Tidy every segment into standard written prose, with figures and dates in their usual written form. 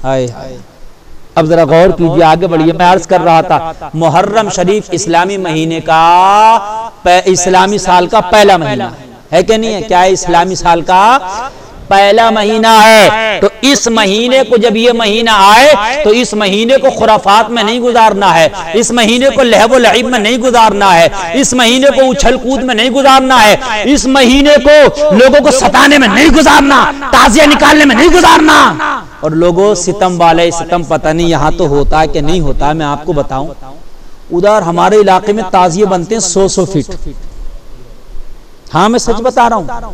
ہائے اب ذرا غور کیجیے، آگے بڑھیے۔ میں عرض کر رہا تھا محرم شریف اسلامی مہینے کا اسلامی سال کا پہلا مہینہ ہے کہ نہیں ہے؟ کیا ہے؟ اسلامی سال کا پہلا مہینہ ہے۔ تو اس مہینے کو جب یہ مہینہ آئے تو اس مہینے کو خرافات میں نہیں گزارنا ہے، اس مہینے کو لہو و لعب میں نہیں گزارنا ہے، اس مہینے کو اچھل کود میں نہیں گزارنا ہے، اس مہینے کو لوگوں کو ستانے میں نہیں گزارنا، تعزیہ نکالنے میں نہیں گزارنا۔ اور لوگوں ستم والے ستم پتہ نہیں یہاں تو ہوتا ہے کہ نہیں ہوتا ہے، میں آپ کو بتاؤں ادھر ہمارے علاقے میں تعزیے بنتے ہیں 100 فٹ، ہاں میں سچ بتا رہا ہوں،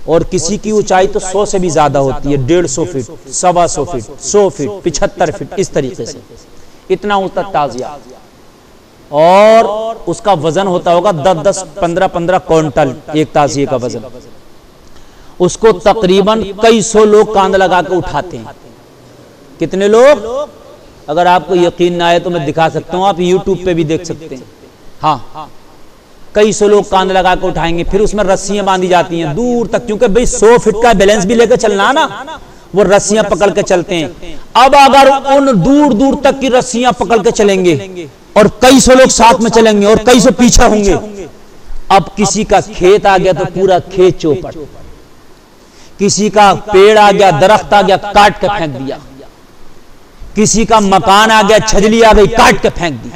اور کسی کی اونچائی تو 100 سے بھی زیادہ ہوتی ہے، 150 فٹ، 125 فٹ، 100 فٹ، 75 فٹ، اس طریقے سے اتنا اونچا تعزیہ، اور اس کا وزن ہوتا ہوگا 10 15 کوئنٹل ایک تعزیے کا وزن۔ اس کو تقریباً کئی سو لوگ کاندھ لگا کے اٹھاتے ہیں۔ کتنے لوگ؟ اگر آپ کو یقین نہ آئے تو میں دکھا سکتا ہوں، آپ یوٹیوب پہ بھی دیکھ سکتے ہیں۔ ہاں کئی سو لوگ کاندھ لگا کے اٹھائیں گے، پھر اس میں رسیاں باندھی جاتی ہیں دور تک، کیونکہ بھئی 100 فٹ کا بیلنس بھی لے کے چلنا نا، وہ رسیاں پکڑ کے چلتے ہیں۔ اب اگر ان دور دور تک کی رسیاں پکڑ کے چلیں گے اور کئی سو لوگ ساتھ میں چلیں گے اور کئی سو پیچھے ہوں گے، اب کسی کا کھیت آ گیا تو پورا کھیت چوپٹ، کسی کا پیڑ آ گیا، درخت آ گیا، کاٹ کے پھینک دیا، کسی کا مکان آ گیا، چھجلی آ گئی، کاٹ کے پھینک دی۔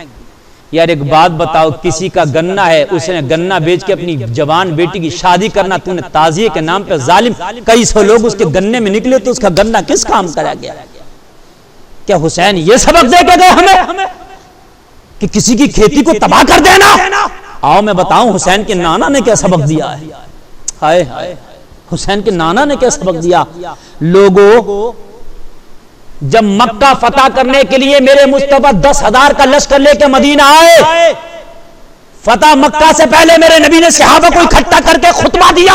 یار ایک بات بتاؤ، کسی کا گنا ہے، اس نے گنا بیچ کے اپنی جوان بیٹی کی شادی کرنا، تو نے تعزیے کے نام پہ ظالم کئی سو لوگ اس کے گنے میں نکلے تو اس کا گنا کس کام کرا گیا؟ کیا حسین یہ سبق دے کے گئے ہمیں کہ کسی کی کھیتی کو تباہ کر دینا؟ آؤ میں بتاؤں حسین کے نانا نے کیا سبق دیا ہے۔ ہائے ہائے، حسین کے نانا نے کیا سبق دیا؟ لوگوں جب مکہ فتح کرنے کے لیے میرے مصطفیٰ 10,000 کا لشکر لے کے مدینہ آئے، فتح مکہ سے پہلے میرے نبی نے صحابہ کو اکٹھا کر کے خطبہ دیا،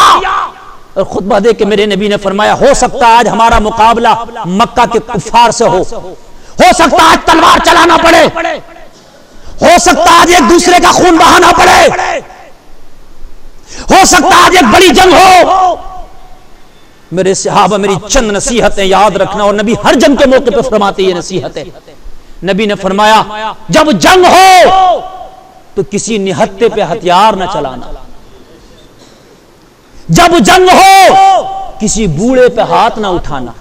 اور خطبہ دے کے میرے نبی نے فرمایا ہو سکتا آج ہمارا مقابلہ مکہ کے کفار سے ہو سکتا آج تلوار چلانا پڑے، ہو سکتا آج ایک دوسرے کا خون بہانا پڑے، ہو سکتا آج ایک بڑی جنگ ہو۔ میرے صحابہ میری چند نصیحتیں یاد رکھنا، اور نبی ہر جنگ کے موقع پہ فرماتے یہ نصیحتیں۔ نبی نے فرمایا جب جنگ ہو تو کسی نہتے پہ ہتھیار نہ چلانا، جب جنگ ہو کسی بوڑھے پہ ہاتھ نہ اٹھانا،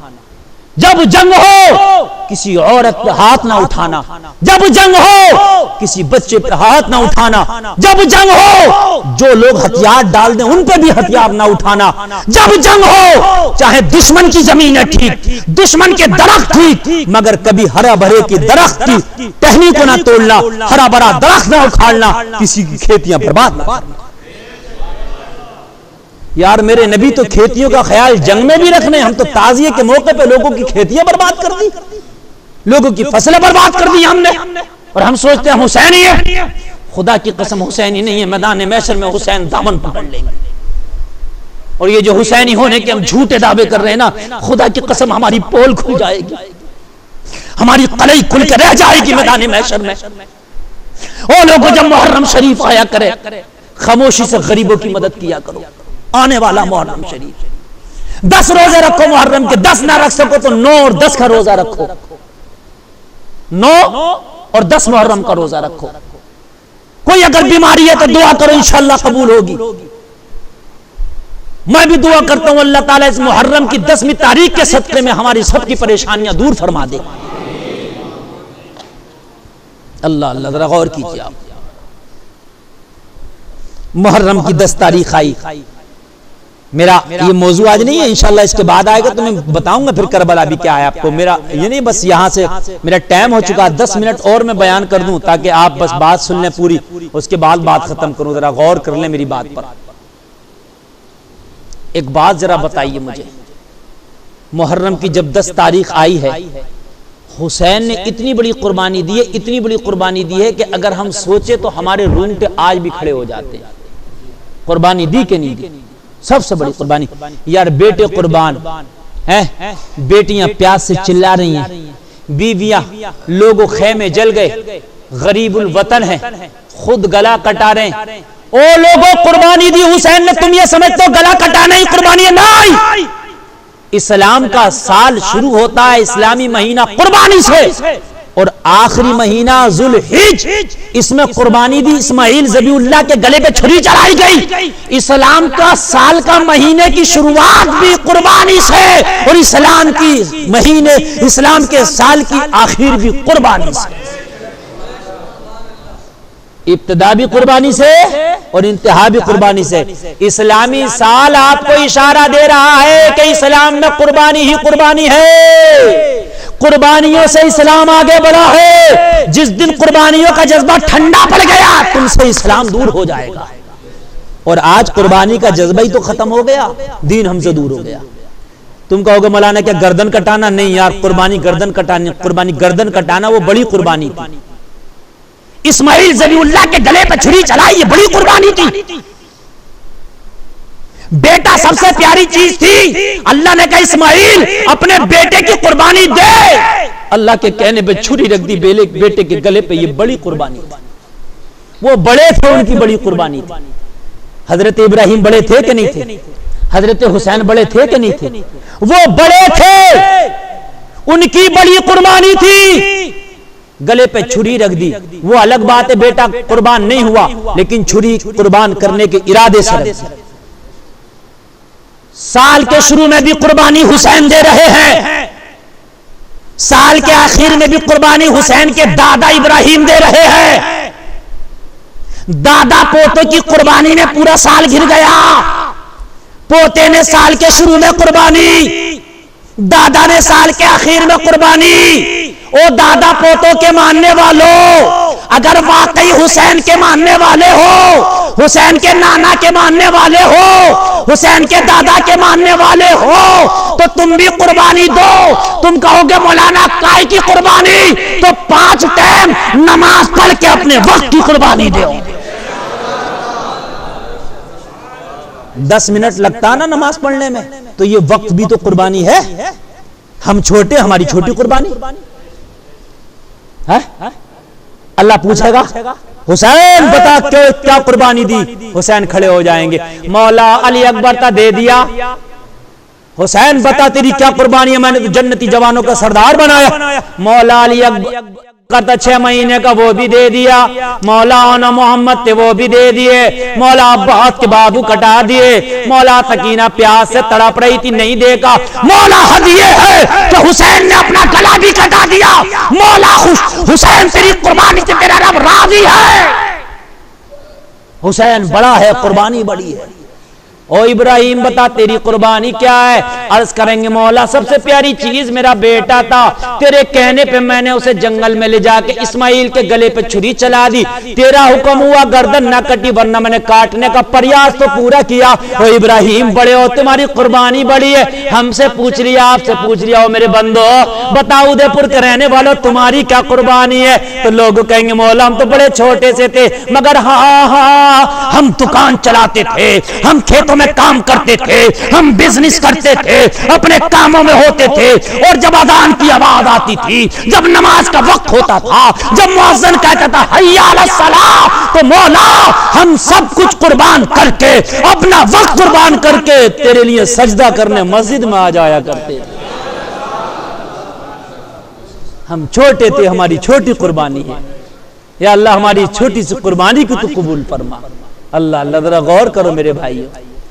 جب جنگ ہو کسی عورت پہ ہاتھ نہ اٹھانا، جب جنگ ہو کسی بچے پہ ہاتھ نہ اٹھانا، جب جنگ ہو جو لوگ ہتھیار ڈال دیں ان پہ بھی ہتھیار نہ اٹھانا، جب جنگ ہو چاہے دشمن کی زمین ہے ٹھیک، دشمن کے درخت ٹھیک، مگر کبھی ہرا بھرے کی درخت کی ٹہنی کو نہ توڑنا، ہرا بھرا درخت نہ اکھاڑنا، کسی کی کھیتیاں برباد نہ کرنا۔ یار میرے نبی تو کھیتیوں کا خیال جنگ میں بھی رکھنے، ہم تو تعزیے کے موقع پہ لوگوں کی کھیتیاں برباد کر دی، لوگوں کی فصلیں برباد کر دی ہم نے، اور ہم سوچتے ہیں حسین ہی ہے۔ خدا کی قسم حسین ہی نہیں ہے، میدان محشر میں حسین دامن پکڑ لیں گے۔ اور یہ جو حسینی ہونے کے ہم جھوٹے دعوے کر رہے ہیں نا، خدا کی قسم ہماری پول کھل جائے گی، ہماری قلعی کھل کے رہ جائے گی میدان محشر میں۔ او لوگوں جب محرم شریف آیا کرے خاموشی سے غریبوں کی مدد کیا کرو۔ آنے والا محرم شریف 10 روزے رکھو، محرم کے 10 نہ رکھ سکو تو 9 اور 10 کا روزہ رکھو، 9 اور 10 محرم کا روزہ رکھو۔ کوئی اگر بیماری ہے تو دعا کرو انشاءاللہ قبول ہوگی۔ میں بھی دعا کرتا ہوں اللہ تعالیٰ اس محرم کی 10ویں تاریخ کے صدقے میں ہماری سب کی پریشانیاں دور فرما دے۔ اللہ اللہ ذرا غور کیجیے آپ، محرم کی 10 تاریخ آئی، میرا یہ موضوع آج نہیں ہے، انشاءاللہ اس کے بعد آئے گا تو میں بتاؤں گا پھر کربلا بھی کیا ہے آپ کو۔ میرا یہ نہیں بس یہاں سے میرا ٹائم ہو چکا، 10 منٹ اور میں بیان کر دوں تاکہ آپ بس بات سن لیں پوری، اس کے بعد بات ختم کروں، ذرا غور کر لیں میری بات پر۔ ایک بات ذرا بتائیے مجھے، محرم کی جب 10 تاریخ آئی ہے، حسین نے اتنی بڑی قربانی دی ہے، اتنی بڑی قربانی دی ہے کہ اگر ہم سوچے تو ہمارے رونگٹے آج بھی کھڑے ہو جاتے ہیں۔ قربانی دی کہ نہیں دی؟ سب سے بڑی قربانی۔ یار بیٹے قربان ہیں، بیٹیاں پیاس سے چلا رہی ہیں، بیویاں، لوگوں خیمے جل گئے، غریب الوطن ہیں، خود گلا کٹا رہے ہیں۔ او لوگوں قربانی دی حسین نے، تم یہ سمجھتے ہو گلا کٹانا ہی قربانی ہے؟ نہیں، اسلام کا سال شروع ہوتا ہے اسلامی مہینہ قربانی سے، اور آخری مہینہ ذوالحج، اس میں قربانی دی اسماعیل ذبیح اللہ کے گلے پہ چھری چلائی گئی۔ اسلام کا سال کا مہینے کی شروعات بھی قربانی سے، اور اسلام کے سال کی آخر بھی قربانی سے، ابتدا بھی قربانی سے اور انتہا بھی قربانی سے۔ اسلامی سال آپ کو اشارہ دے رہا ہے کہ اسلام میں قربانی ہی قربانی ہے، قربانیوں سے اسلام آگے بڑھا ہے۔ جس دن قربانیوں کا جذبہ ٹھنڈا پڑ گیا تم سے اسلام دور ہو جائے گا، اور آج قربانی کا جذبہ ہی تو ختم ہو گیا، دین ہم سے دور ہو گیا۔ تم کہو گے مولانا کیا گردن کٹانا؟ نہیں یار، قربانی گردن کٹانا وہ بڑی قربانی تھی۔ اسماعیل ذبیح اللہ کے گلے پہ چھری چلائی، یہ بڑی قربانی تھی۔ بیٹا سب سے پیاری چیز تھی، اللہ نے کہا اسماعیل اپنے بیٹے کی قربانی دے، اللہ کے کہنے پہ چھری رکھ دی بیٹے کے گلے پہ، یہ بڑی قربانی تھی۔ وہ بڑے تھے، ان کی بڑی قربانی تھی۔ حضرت ابراہیم بڑے تھے کہ نہیں تھے؟ حضرت حسین بڑے تھے کہ نہیں تھے؟ وہ بڑے تھے، ان کی بڑی قربانی تھی، گلے پہ چھری رکھ دی۔ وہ الگ بات ہے بیٹا قربان نہیں ہوا، لیکن چھری قربان کرنے کے ارادے سے رکھ دی۔ سال کے شروع میں بھی قربانی حسین دے رہے ہیں، سال کے آخر میں بھی قربانی حسین کے دادا ابراہیم دے رہے ہیں۔ دادا پوتے کی قربانی میں پورا سال گر گیا، پوتے نے سال کے شروع میں قربانی، دادا نے سال کے آخر میں قربانی۔ او دادا پوتوں کے ماننے والوں، اگر واقعی حسین کے ماننے والے ہو، حسین کے نانا کے ماننے والے ہو، حسین کے دادا کے ماننے والے ہو، تو تم بھی قربانی دو۔ تم کہو گے مولانا کائے کی قربانی؟ تو 5 ٹائم نماز پڑھ کے اپنے وقت کی قربانی دو۔ 10 منٹ لگتا نا نماز پڑھنے میں، تو یہ وقت بھی تو قربانی ہے۔ ہم چھوٹے، ہماری چھوٹی قربانی ہے۔ اللہ پوچھے گا حسین بتا کیا قربانی دی؟ حسین کھڑے ہو جائیں گے، مولا علی اکبر تا دے دیا۔ حسین بتا تیری کیا قربانی ہے؟ میں نے تو جنتی جوانوں کا سردار بنایا۔ مولا علی اکبر کرتا 6 مہینے کا وہ بھی دے دیا، مولانا محمد تھے وہ بھی دے دیے، مولا عباس کے بابو کٹا دیے، مولا سکینہ پیاس سے تڑپ رہی تھی نہیں دیکھا۔ مولا حد یہ ہے کہ حسین نے اپنا گلا بھی کٹا دیا۔ مولا حسین تیری قربانی سے تیرا رب راضی ہے۔ حسین بڑا ہے، قربانی بڑی ہے۔ او ابراہیم بتا تیری قربانی کیا ہے؟ عرض کریں گے مولا سب سے پیاری چیز میرا بیٹا تھا، تیرے کہنے پہ میں نے اسے جنگل میں لے جا کے اسماعیل کے گلے پہ چھری چلا دی، تیرا حکم ہوا گردن نہ کٹی ورنہ میں نے کاٹنے کا پریاس تو پورا کیا۔ او ابراہیم بڑے ہو، تمہاری قربانی بڑی ہے، ہم سے پوچھ لیا آپ سے پوچھ لیا۔ او میرے بندو بتاؤ ادے پور کے رہنے والوں تمہاری کیا قربانی ہے؟ تو لوگ کہیں گے مولا ہم تو بڑے چھوٹے سے تھے، مگر ہاں ہم دکان چلاتے تھے، ہم کھیتوں میں کام کرتے تھے، ہم بزنس کرتے تھے، اپنے کاموں میں ہوتے تھے، اور جب اذان کی آواز آتی تھی، جب نماز کا وقت ہوتا تھا، جب مؤذن کہتا تھا حی علی الصلاۃ، تو مولا ہم سب کچھ قربان کر کے اپنا وقت قربان کر کے تیرے لیے سجدہ کرنے مسجد میں آ جایا کرتے تھے۔ ہم چھوٹے تھے، ہماری چھوٹی قربانی ہے۔ یا اللہ ہماری چھوٹی سی قربانی کو تو قبول فرما۔ اللہ ذرا غور کرو میرے بھائیو۔